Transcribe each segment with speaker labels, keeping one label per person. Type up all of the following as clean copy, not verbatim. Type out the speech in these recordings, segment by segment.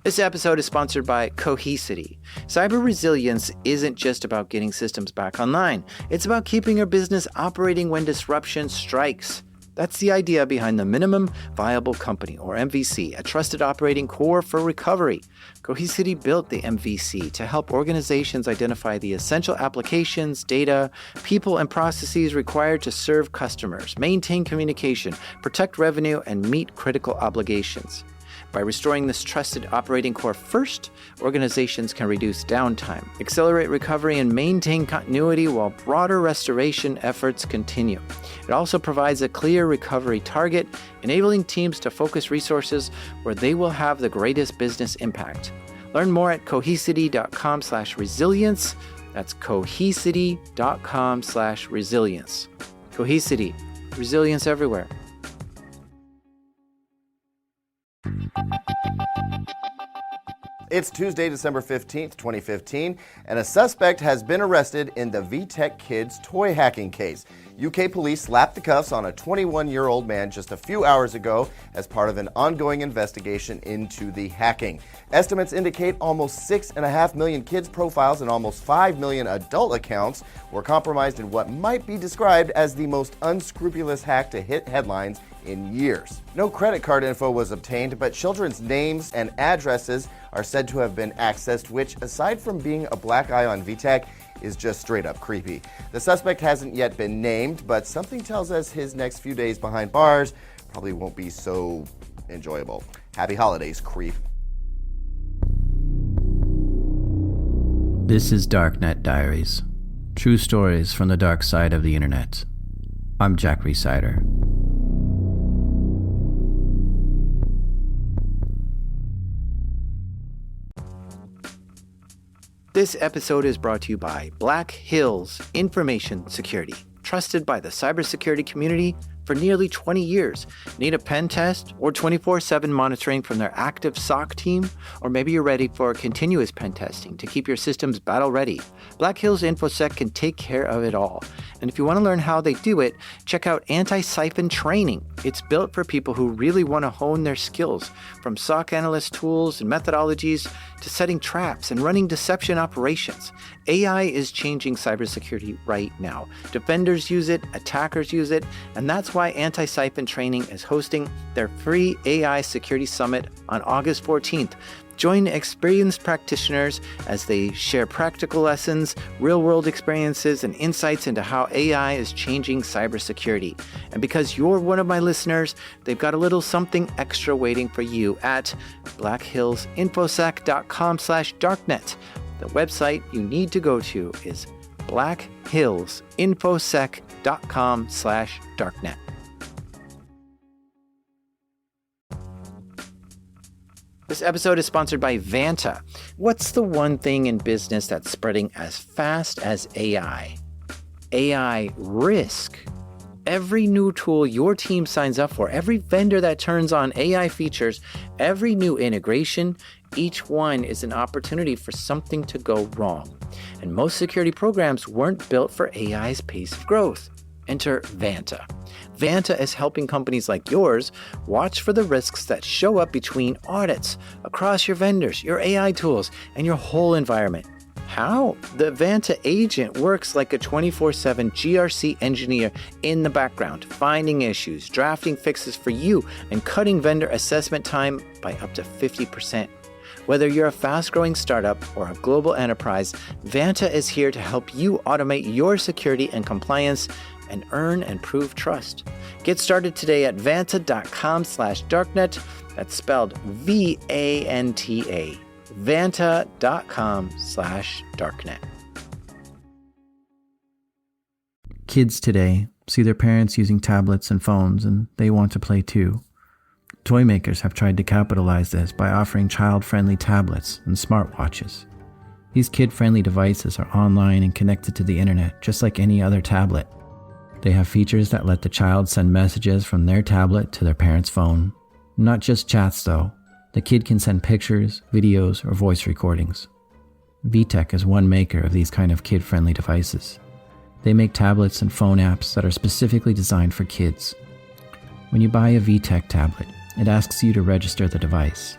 Speaker 1: This episode is sponsored by Cohesity. Cyber resilience isn't just about getting systems back online. It's about keeping your business operating when disruption strikes. That's the idea behind the Minimum Viable Company, or MVC, a trusted operating core for recovery. Cohesity built the MVC to help organizations identify the essential applications, data, people, and processes required to serve customers, maintain communication, protect revenue, and meet critical obligations. By restoring this trusted operating core first, organizations can reduce downtime, accelerate recovery, and maintain continuity while broader restoration efforts continue. It also provides a clear recovery target, enabling teams to focus resources where they will have the greatest business impact. Learn more at cohesity.com/resilience. That's cohesity.com/resilience. Cohesity, resilience everywhere.
Speaker 2: It's Tuesday, December 15th, 2015, and a suspect has been arrested in the VTech kids toy hacking case. UK police slapped the cuffs on a 21-year-old man just a few hours ago as part of an ongoing investigation into the hacking. Estimates indicate almost 6.5 million kids' profiles and almost 5 million adult accounts were compromised in what might be described as the most unscrupulous hack to hit headlines in years. No credit card info was obtained, but children's names and addresses are said to have been accessed, which, aside from being a black eye on VTech, is just straight up creepy. The suspect hasn't yet been named, but something tells us his next few days behind bars probably won't be so enjoyable. Happy holidays, creep.
Speaker 3: This is Darknet Diaries. True stories from the dark side of the internet. I'm Jack Resider.
Speaker 1: This episode is brought to you by Black Hills Information Security, trusted by the cybersecurity community for nearly 20 years. Need a pen test or 24/7 monitoring from their active SOC team? Or maybe you're ready for continuous pen testing to keep your systems battle ready. Black Hills InfoSec can take care of it all. And if you want to learn how they do it, check out Anti-Siphon Training. It's built for people who really want to hone their skills, from SOC analyst tools and methodologies to setting traps and running deception operations. AI is changing cybersecurity right now. Defenders use it, attackers use it, and that's why Anti-Siphon Training is hosting their free AI Security Summit on August 14th. Join experienced practitioners as they share practical lessons, real-world experiences, and insights into how AI is changing cybersecurity. And because you're one of my listeners, they've got a little something extra waiting for you at blackhillsinfosec.com/darknet. The website you need to go to is blackhillsinfosec.com/darknet. This episode is sponsored by Vanta. What's the one thing in business that's spreading as fast as AI? AI risk. Every new tool your team signs up for, every vendor that turns on AI features, every new integration, each one is an opportunity for something to go wrong. And most security programs weren't built for AI's pace of growth. Enter Vanta. Vanta is helping companies like yours watch for the risks that show up between audits, across your vendors, your AI tools, and your whole environment. How? The Vanta agent works like a 24/7 GRC engineer in the background, finding issues, drafting fixes for you, and cutting vendor assessment time by up to 50%. Whether you're a fast-growing startup or a global enterprise, Vanta is here to help you automate your security and compliance and earn and prove trust. Get started today at vanta.com/darknet. That's spelled VANTA. Vanta.com/darknet.
Speaker 3: Kids today see their parents using tablets and phones, and they want to play too. Toy makers have tried to capitalize this by offering child-friendly tablets and smartwatches. These kid-friendly devices are online and connected to the internet, just like any other tablet. They have features that let the child send messages from their tablet to their parent's phone. Not just chats, though. The kid can send pictures, videos, or voice recordings. VTech is one maker of these kind of kid-friendly devices. They make tablets and phone apps that are specifically designed for kids. When you buy a VTech tablet, it asks you to register the device.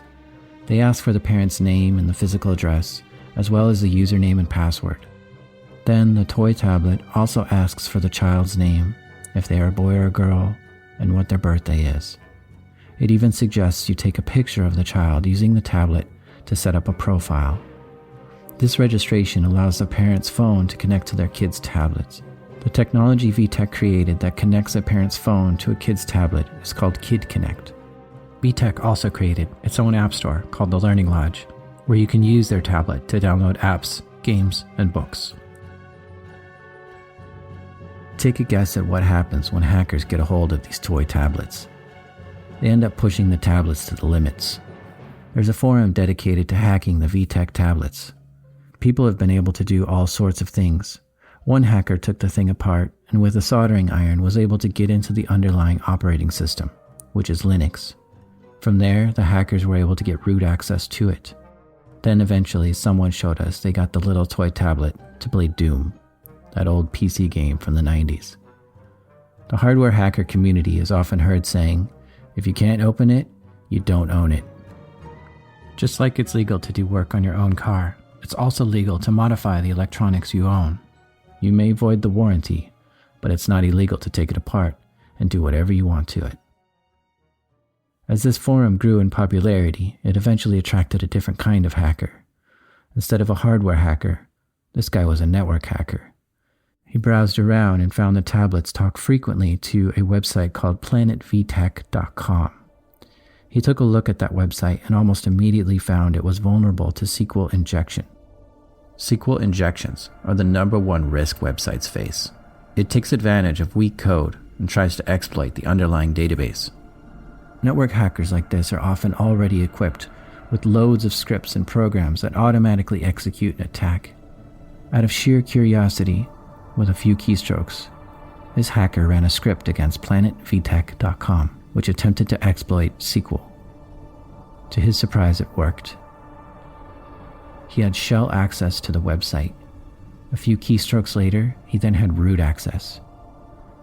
Speaker 3: They ask for the parent's name and the physical address, as well as the username and password. Then the toy tablet also asks for the child's name, if they are a boy or a girl, and what their birthday is. It even suggests you take a picture of the child using the tablet to set up a profile. This registration allows the parent's phone to connect to their kid's tablets. The technology VTech created that connects a parent's phone to a kid's tablet is called Kid Connect. VTech also created its own app store called the Learning Lodge, where you can use their tablet to download apps, games, and books. Take a guess at what happens when hackers get a hold of these toy tablets. They end up pushing the tablets to the limits. There's a forum dedicated to hacking the VTech tablets. People have been able to do all sorts of things. One hacker took the thing apart and with a soldering iron was able to get into the underlying operating system, which is Linux. From there, the hackers were able to get root access to it. Then eventually someone showed us they got the little toy tablet to play Doom, that old PC game from the 90s. The hardware hacker community is often heard saying, if you can't open it, you don't own it. Just like it's legal to do work on your own car, it's also legal to modify the electronics you own. You may void the warranty, but it's not illegal to take it apart and do whatever you want to it. As this forum grew in popularity, it eventually attracted a different kind of hacker. Instead of a hardware hacker, this guy was a network hacker. He browsed around and found the tablets talk frequently to a website called planetvtech.com. He took a look at that website and almost immediately found it was vulnerable to SQL injection. SQL injections are the number one risk websites face. It takes advantage of weak code and tries to exploit the underlying database. Network hackers like this are often already equipped with loads of scripts and programs that automatically execute an attack. Out of sheer curiosity, with a few keystrokes, this hacker ran a script against planetvtech.com, which attempted to exploit SQL. To his surprise, it worked. He had shell access to the website. A few keystrokes later, he then had root access.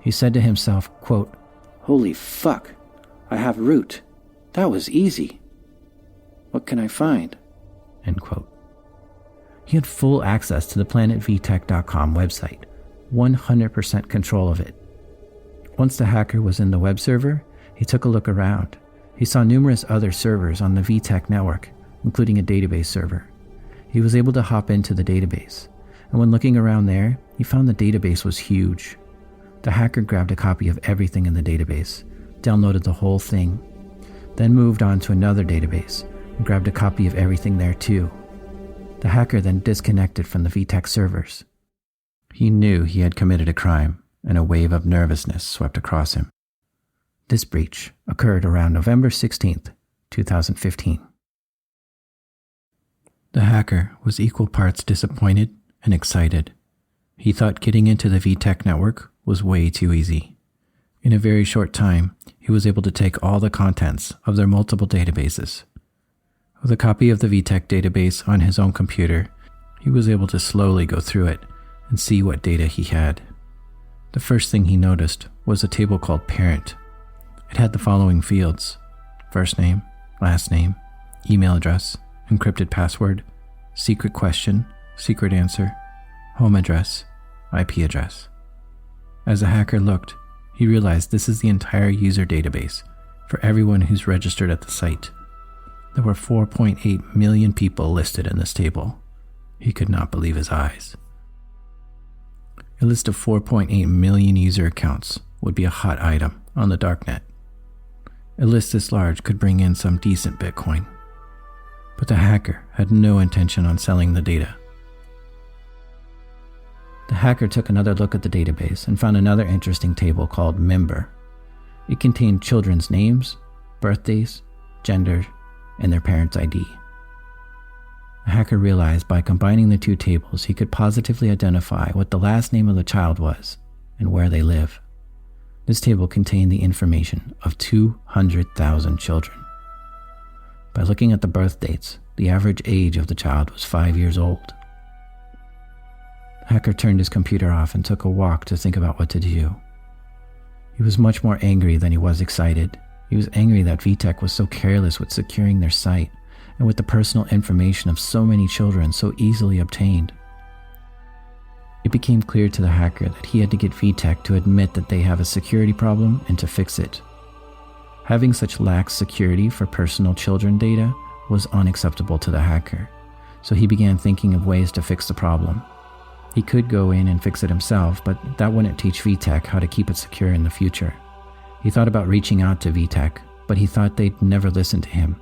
Speaker 3: He said to himself, quote, "Holy fuck, I have root. That was easy. What can I find?" End quote. He had full access to the planetvtech.com website, 100% control of it. Once the hacker was in the web server, he took a look around. He saw numerous other servers on the VTech network, including a database server. He was able to hop into the database, and when looking around there, he found the database was huge. The hacker grabbed a copy of everything in the database, downloaded the whole thing, then moved on to another database and grabbed a copy of everything there too. The hacker then disconnected from the VTech servers. He knew he had committed a crime, and a wave of nervousness swept across him. This breach occurred around November 16th, 2015. The hacker was equal parts disappointed and excited. He thought getting into the VTech network was way too easy. In a very short time, he was able to take all the contents of their multiple databases. With a copy of the VTech database on his own computer, he was able to slowly go through it and see what data he had. The first thing he noticed was a table called Parent. It had the following fields: first name, last name, email address, encrypted password, secret question, secret answer, home address, IP address. As the hacker looked, he realized this is the entire user database for everyone who's registered at the site. There were 4.8 million people listed in this table. He could not believe his eyes. A list of 4.8 million user accounts would be a hot item on the darknet. A list this large could bring in some decent Bitcoin. But the hacker had no intention on selling the data. The hacker took another look at the database and found another interesting table called Member. It contained children's names, birthdays, gender, and their parents' ID. The hacker realized by combining the two tables, he could positively identify what the last name of the child was and where they live. This table contained the information of 200,000 children. By looking at the birth dates, the average age of the child was 5 years old. The hacker turned his computer off and took a walk to think about what to do. He was much more angry than he was excited. He was angry that VTech was so careless with securing their site and with the personal information of so many children so easily obtained. It became clear to the hacker that he had to get VTech to admit that they have a security problem and to fix it. Having such lax security for personal children data was unacceptable to the hacker, so he began thinking of ways to fix the problem. He could go in and fix it himself, but that wouldn't teach VTech how to keep it secure in the future. He thought about reaching out to VTech, but he thought they'd never listen to him,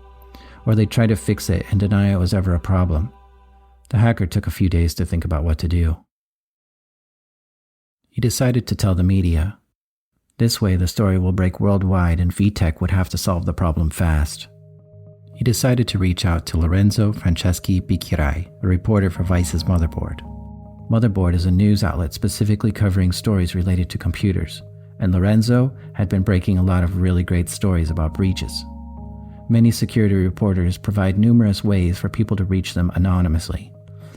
Speaker 3: or they'd try to fix it and deny it was ever a problem. The hacker took a few days to think about what to do. He decided to tell the media. This way the story will break worldwide and VTech would have to solve the problem fast. He decided to reach out to Lorenzo Franceschi Bicchirai, a reporter for Vice's Motherboard. Motherboard is a news outlet specifically covering stories related to computers, and Lorenzo had been breaking a lot of really great stories about breaches. Many security reporters provide numerous ways for people to reach them anonymously,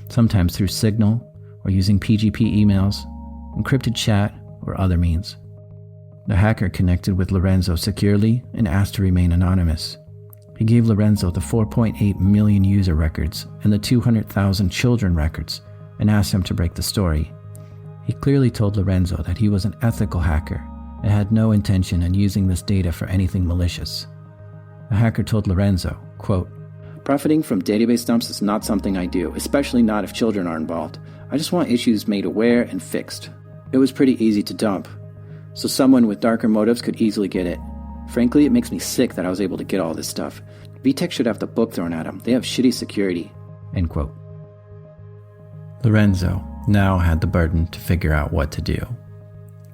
Speaker 3: sometimes through Signal or using PGP emails, encrypted chat, or other means. The hacker connected with Lorenzo securely and asked to remain anonymous. He gave Lorenzo the 4.8 million user records and the 200,000 children records and asked him to break the story. He clearly told Lorenzo that he was an ethical hacker and had no intention in using this data for anything malicious. The hacker told Lorenzo, quote, "Profiting from database dumps is not something I do, especially not if children are involved. I just want issues made aware and fixed. It was pretty easy to dump, so someone with darker motives could easily get it. Frankly, it makes me sick that I was able to get all this stuff. VTech should have the book thrown at them. They have shitty security." End quote. Lorenzo now had the burden to figure out what to do.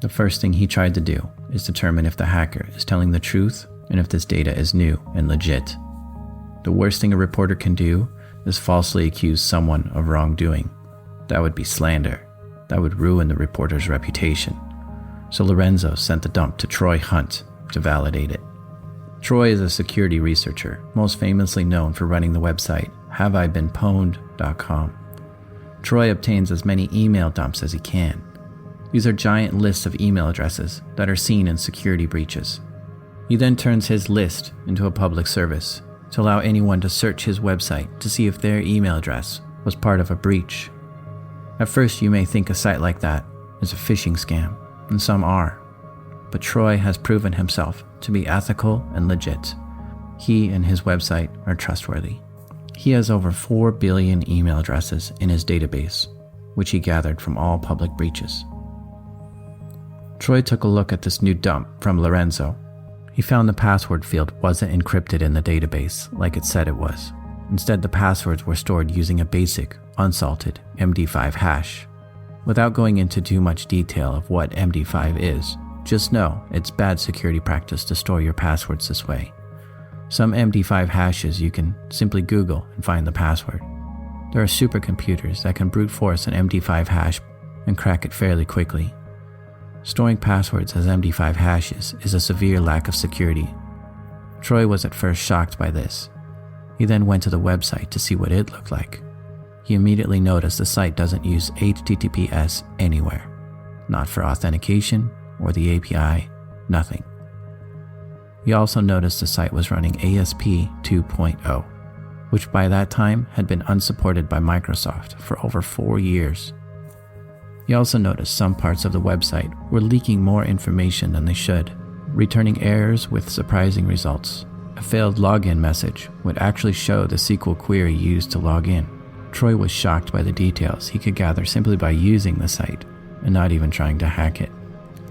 Speaker 3: The first thing he tried to do is determine if the hacker is telling the truth and if this data is new and legit. The worst thing a reporter can do is falsely accuse someone of wrongdoing. That would be slander. That would ruin the reporter's reputation. So Lorenzo sent the dump to Troy Hunt to validate it. Troy is a security researcher, most famously known for running the website haveibeenpwned.com. Troy obtains as many email dumps as he can. These are giant lists of email addresses that are seen in security breaches. He then turns his list into a public service to allow anyone to search his website to see if their email address was part of a breach. At first, you may think a site like that is a phishing scam, and some are. But Troy has proven himself to be ethical and legit. He and his website are trustworthy. He has over 4 billion email addresses in his database, which he gathered from all public breaches. Troy took a look at this new dump from Lorenzo. He found the password field wasn't encrypted in the database like it said it was. Instead, the passwords were stored using a basic, unsalted MD5 hash. Without going into too much detail of what MD5 is, just know it's bad security practice to store your passwords this way. Some MD5 hashes you can simply Google and find the password. There are supercomputers that can brute force an MD5 hash and crack it fairly quickly. Storing passwords as MD5 hashes is a severe lack of security. Troy was at first shocked by this. He then went to the website to see what it looked like. He immediately noticed the site doesn't use HTTPS anywhere. Not for authentication or the API, nothing. He also noticed the site was running ASP 2.0, which by that time had been unsupported by Microsoft for over 4 years. He also noticed some parts of the website were leaking more information than they should, returning errors with surprising results. A failed login message would actually show the SQL query used to log in. Troy was shocked by the details he could gather simply by using the site and not even trying to hack it.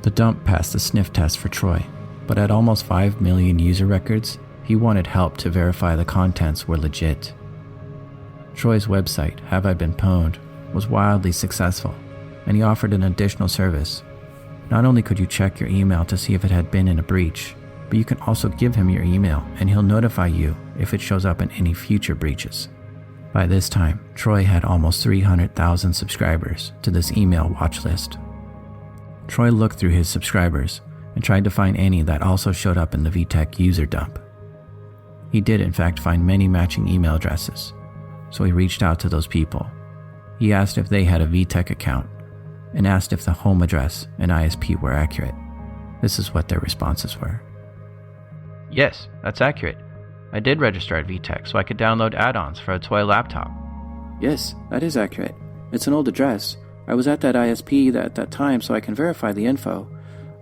Speaker 3: The dump passed the sniff test for Troy, but at almost 5 million user records, he wanted help to verify the contents were legit. Troy's website, Have I Been Pwned, was wildly successful, and he offered an additional service. Not only could you check your email to see if it had been in a breach, but you can also give him your email and he'll notify you if it shows up in any future breaches. By this time, Troy had almost 300,000 subscribers to this email watch list. Troy looked through his subscribers and tried to find any that also showed up in the VTech user dump. He did in fact find many matching email addresses, so he reached out to those people. He asked if they had a VTech account and asked if the home address and ISP were accurate. This is what their responses were.
Speaker 4: Yes, that's accurate.
Speaker 3: I did register at VTech so I could download add-ons for a toy laptop.
Speaker 4: Yes, that is accurate. It's an old address. I was at that ISP at that time, so I can verify the info.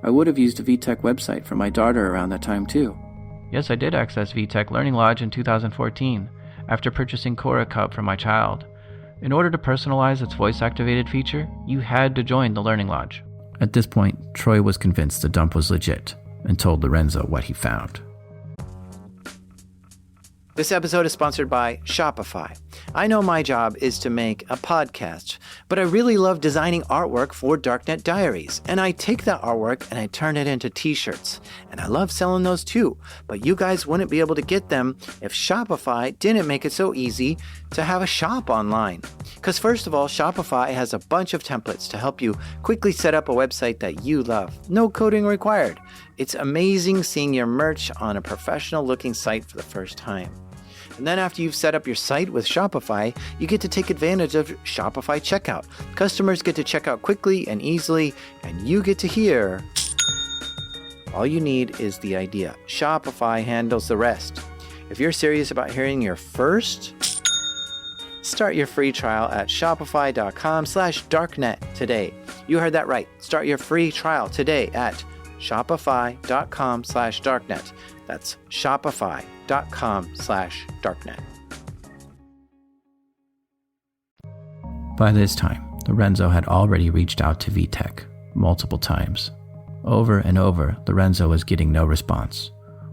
Speaker 4: I would have used a VTech website for my daughter around that time too.
Speaker 3: Yes, I did access VTech Learning Lodge in 2014 after purchasing Cora Cub for my child. In order to personalize its voice-activated feature, you had to join the Learning Lodge.
Speaker 1: At this point, Troy was convinced the dump was legit and told Lorenzo what he found. This episode is sponsored by Shopify. I know my job is to make a podcast, but I really love designing artwork for Darknet Diaries, and I take that artwork and I turn it into t-shirts, and I love selling those too, but you guys wouldn't be able to get them if Shopify didn't make it so easy to have a shop online. Because first of all, Shopify has a bunch of templates to help you quickly set up a website that you love. No coding required. It's amazing seeing your merch on a professional-looking site for the first time. And then after you've set up your site with Shopify, you get to take advantage of Shopify checkout. Customers get to check out quickly and easily, and you get to hear. All you need is the idea. Shopify handles the rest. If you're serious about hearing your first, start your free trial at shopify.com/darknet today. You heard that right. Start your free trial today at shopify.com/darknet. That's shopify.com/darknet. By this time, Lorenzo had already reached out to VTech multiple times. Over and over, Lorenzo was getting no response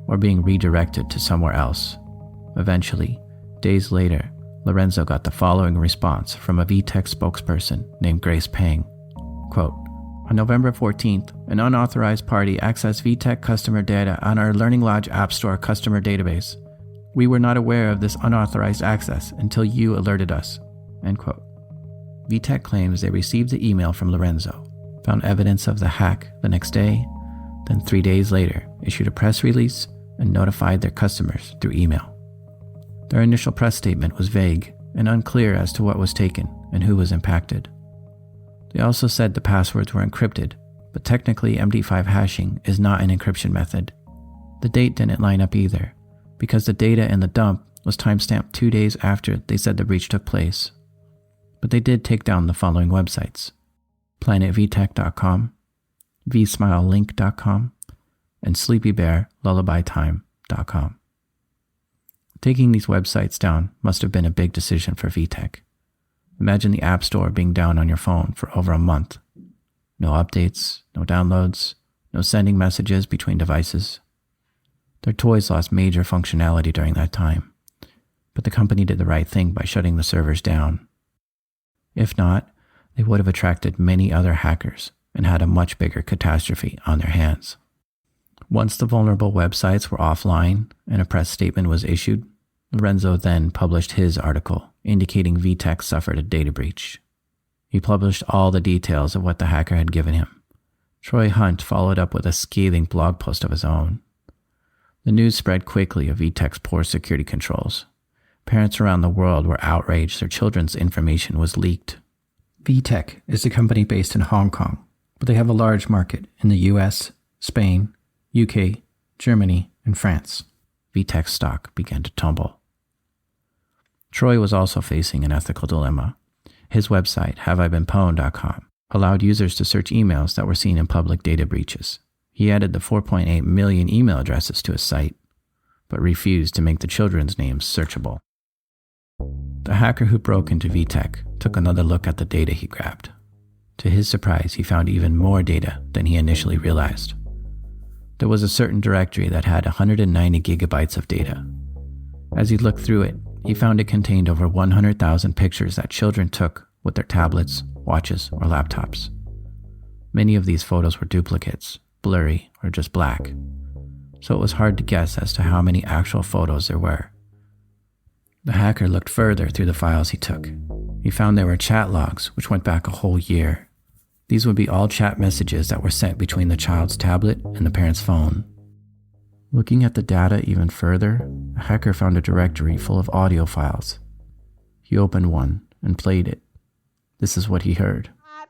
Speaker 1: or being redirected to somewhere else. Eventually, days later, Lorenzo got the following response from a VTech spokesperson named Grace Pang. Quote, "On November 14th, an unauthorized party accessed VTech customer data on our Learning Lodge App Store customer database. We were not aware of this unauthorized access until you alerted us." End quote. VTech claims they received the email from Lorenzo, found evidence of the hack the next day, then 3 days later issued a press release and notified their customers through email. Their initial press statement was vague and unclear as to what was taken and who was impacted. They also said the passwords were encrypted, but technically MD5 hashing is not an encryption method. The date didn't line up either, because the data in the dump was timestamped 2 days after they said the breach took place. But they did take down the following websites: planetvtech.com, vsmilelink.com, and sleepybearlullabytime.com. Taking these websites down must have been a big decision for VTech. Imagine the App Store being down on your phone for over a month. No updates, no downloads, no sending messages between devices. Their toys lost major functionality during that time, but the company did the right thing by shutting the servers down. If not, they would have attracted many other hackers and had a much bigger catastrophe on their hands. Once the vulnerable websites were offline and a press statement was issued, Lorenzo then published his article indicating VTech suffered a data breach. He published all the details of what the hacker had given him. Troy Hunt followed up with a scathing blog post of his own. The news spread quickly of VTech's poor security controls. Parents around the world were outraged their children's information was leaked. VTech is a company based in Hong Kong, but they have a large market in the US, Spain, UK, Germany, and France. VTech's stock began to tumble. Troy was also facing an ethical dilemma. His website, haveibeenpwned.com, allowed users to search emails that were seen in public data breaches. He added the 4.8 million email addresses to his site, but refused to make the children's names searchable. The hacker who broke into VTech took another look at the data he grabbed. To his surprise, he found even more data than he initially realized. There was a certain directory that had 190 gigabytes of data. As he looked through it, he found it contained over 100,000 pictures that children took with their tablets, watches, or laptops. Many of these photos were duplicates, blurry, or just black, so it was hard to guess as to how many actual photos there were. The hacker looked further through the files he took. He found there were chat logs, which went back a whole year. These would be all chat messages that were sent between the child's tablet and the parent's phone. Looking at the data even further, the hacker found a directory full of audio files. He opened one and played it. This is what he heard.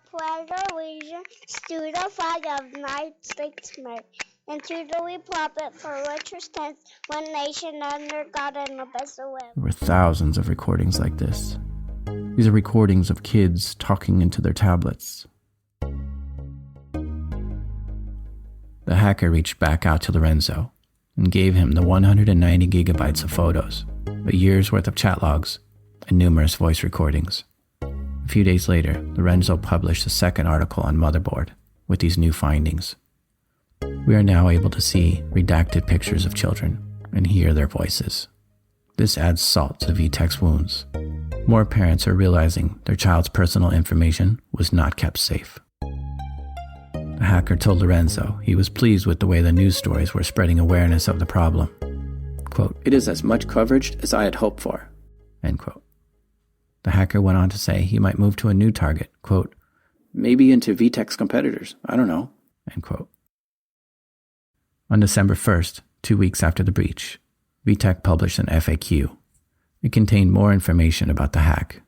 Speaker 5: Pledge allegiance to the flag of the United States of America into the wee puppet for which was tense one nation under God and abyss the web.
Speaker 3: There were thousands of recordings like this. These are recordings of kids talking into their tablets. The hacker reached back out to Lorenzo and gave him the 190 gigabytes of photos, a year's worth of chat logs, and numerous voice recordings. A few days later, Lorenzo published a second article on Motherboard with these new findings. We are now able to see redacted pictures of children and hear their voices. This adds salt to VTech's wounds. More parents are realizing their child's personal information was not kept safe. The hacker told Lorenzo he was pleased with the way the news stories were spreading awareness of the problem. Quote,
Speaker 4: "It is as much coverage as I had hoped for."
Speaker 3: End quote. The hacker went on to say he might move to a new target, quote,
Speaker 4: "Maybe into VTech's competitors. I don't know."
Speaker 3: End quote. On December 1st, 2 weeks after the breach, VTech published an FAQ. It contained more information about the hack.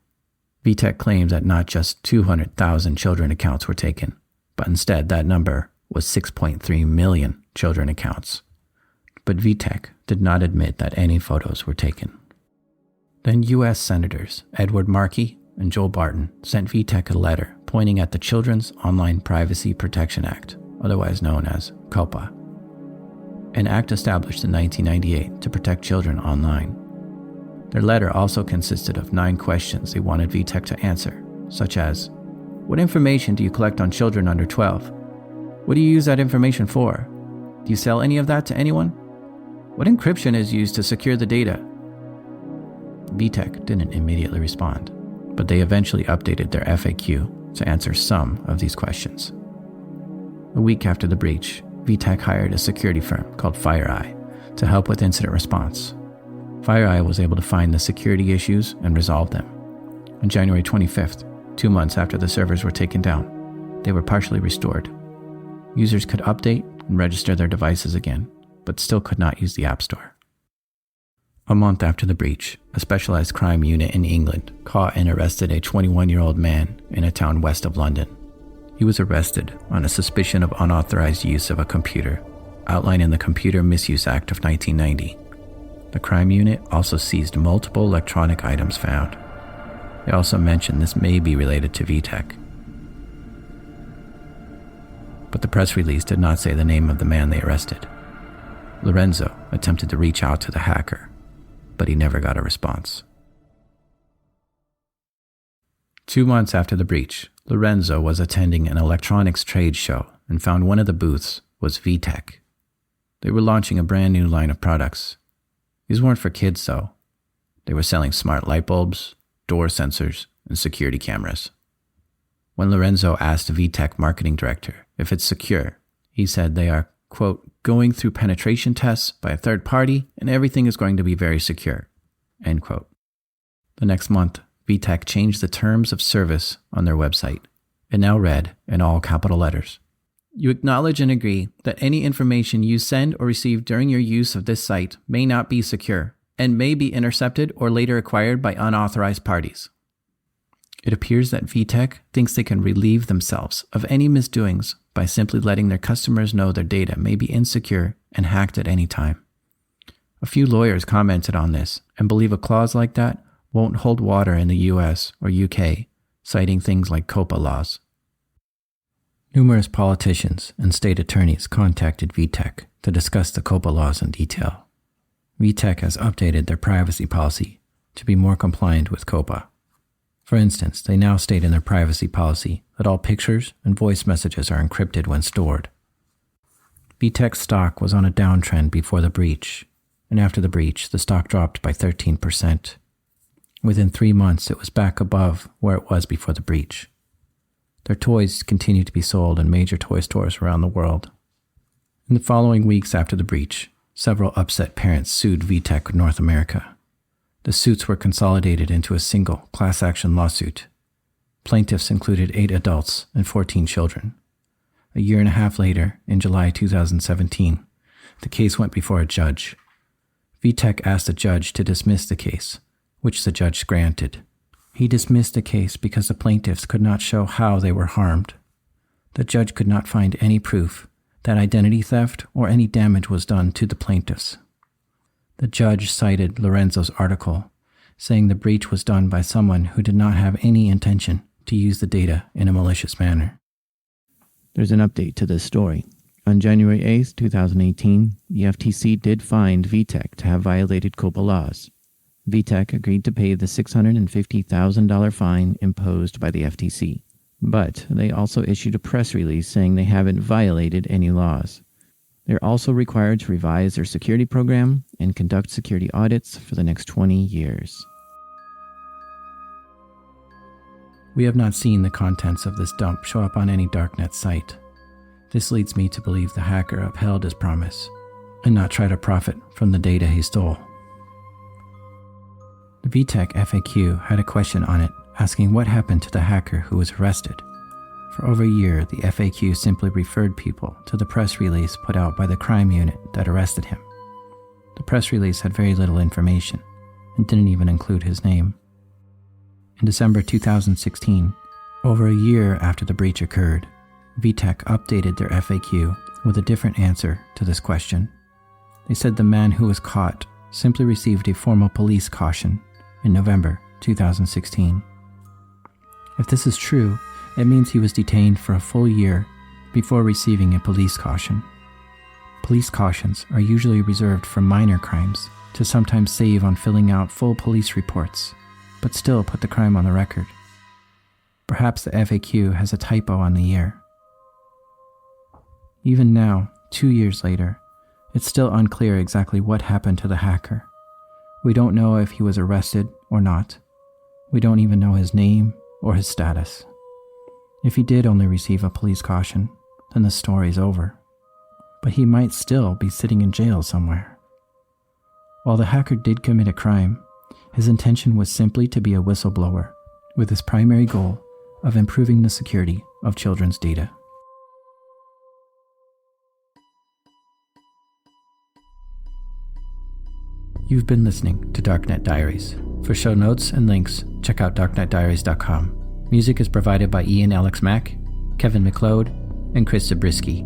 Speaker 3: VTech claims that not just 200,000 children accounts were taken, but instead that number was 6.3 million children accounts. But VTech did not admit that any photos were taken. Then U.S. Senators Edward Markey and Joel Barton sent VTech a letter pointing at the Children's Online Privacy Protection Act, otherwise known as COPPA, an act established in 1998 to protect children online. Their letter also consisted of 9 questions they wanted VTech to answer, such as, what information do you collect on children under 12? What do you use that information for? Do you sell any of that to anyone? What encryption is used to secure the data? VTech didn't immediately respond, but they eventually updated their FAQ to answer some of these questions. A week after the breach, VTech hired a security firm called FireEye to help with incident response. FireEye was able to find the security issues and resolve them. On January 25th, 2 months after the servers were taken down, they were partially restored. Users could update and register their devices again, but still could not use the App Store. A month after the breach, a specialized crime unit in England caught and arrested a 21-year-old man in a town west of London. He was arrested on a suspicion of unauthorized use of a computer, outlined in the Computer Misuse Act of 1990. The crime unit also seized multiple electronic items found. They also mentioned this may be related to VTech. But the press release did not say the name of the man they arrested. Lorenzo attempted to reach out to the hacker, but he never got a response. 2 months after the breach, Lorenzo was attending an electronics trade show and found one of the booths was VTech. They were launching a brand new line of products. These weren't for kids, though. They were selling smart light bulbs, door sensors, and security cameras. When Lorenzo asked the VTech marketing director if it's secure, he said they are, quote, going through penetration tests by a third party and everything is going to be very secure, end quote. The next month, VTech changed the terms of service on their website. It now read, in all capital letters, "You acknowledge and agree that any information you send or receive during your use of this site may not be secure and may be intercepted or later acquired by unauthorized parties." It appears that VTech thinks they can relieve themselves of any misdoings by simply letting their customers know their data may be insecure and hacked at any time. A few lawyers commented on this and believe a clause like that won't hold water in the US or UK, citing things like COPPA laws. Numerous politicians and state attorneys contacted VTech to discuss the COPPA laws in detail. VTech has updated their privacy policy to be more compliant with COPPA. For instance, they now state in their privacy policy that all pictures and voice messages are encrypted when stored. VTech's stock was on a downtrend before the breach, and after the breach, the stock dropped by 13%. Within 3 months, it was back above where it was before the breach. Their toys continued to be sold in major toy stores around the world. In the following weeks after the breach, several upset parents sued VTech North America. The suits were consolidated into a single class action lawsuit. Plaintiffs included 8 adults and 14 children. A year and a half later, in July 2017, the case went before a judge. VTech asked the judge to dismiss the case, which the judge granted. He dismissed the case because the plaintiffs could not show how they were harmed. The judge could not find any proof that identity theft or any damage was done to the plaintiffs. The judge cited Lorenzo's article, saying the breach was done by someone who did not have any intention to use the data in a malicious manner. There's an update to this story. On January 8, 2018, the FTC did find VTech to have violated COPA laws. VTech agreed to pay the $650,000 fine imposed by the FTC, but they also issued a press release saying they haven't violated any laws. They're also required to revise their security program and conduct security audits for the next 20 years. We have not seen the contents of this dump show up on any darknet site. This leads me to believe the hacker upheld his promise and not try to profit from the data he stole. The VTech FAQ had a question on it asking what happened to the hacker who was arrested. For over a year, the FAQ simply referred people to the press release put out by the crime unit that arrested him. The press release had very little information and didn't even include his name. In December 2016, over a year after the breach occurred, VTech updated their FAQ with a different answer to this question. They said the man who was caught simply received a formal police caution in November 2016. If this is true, it means he was detained for a full year before receiving a police caution. Police cautions are usually reserved for minor crimes to sometimes save on filling out full police reports, but still put the crime on the record. Perhaps the FAQ has a typo on the year. Even now, 2 years later, it's still unclear exactly what happened to the hacker. We don't know if he was arrested or not. We don't even know his name or his status. If he did only receive a police caution, then the story's over. But he might still be sitting in jail somewhere. While the hacker did commit a crime, his intention was simply to be a whistleblower, with his primary goal of improving the security of children's data. You've been listening to Darknet Diaries. For show notes and links, check out darknetdiaries.com. Music is provided by Ian Alex Mack, Kevin McLeod, and Chris Zabriskie.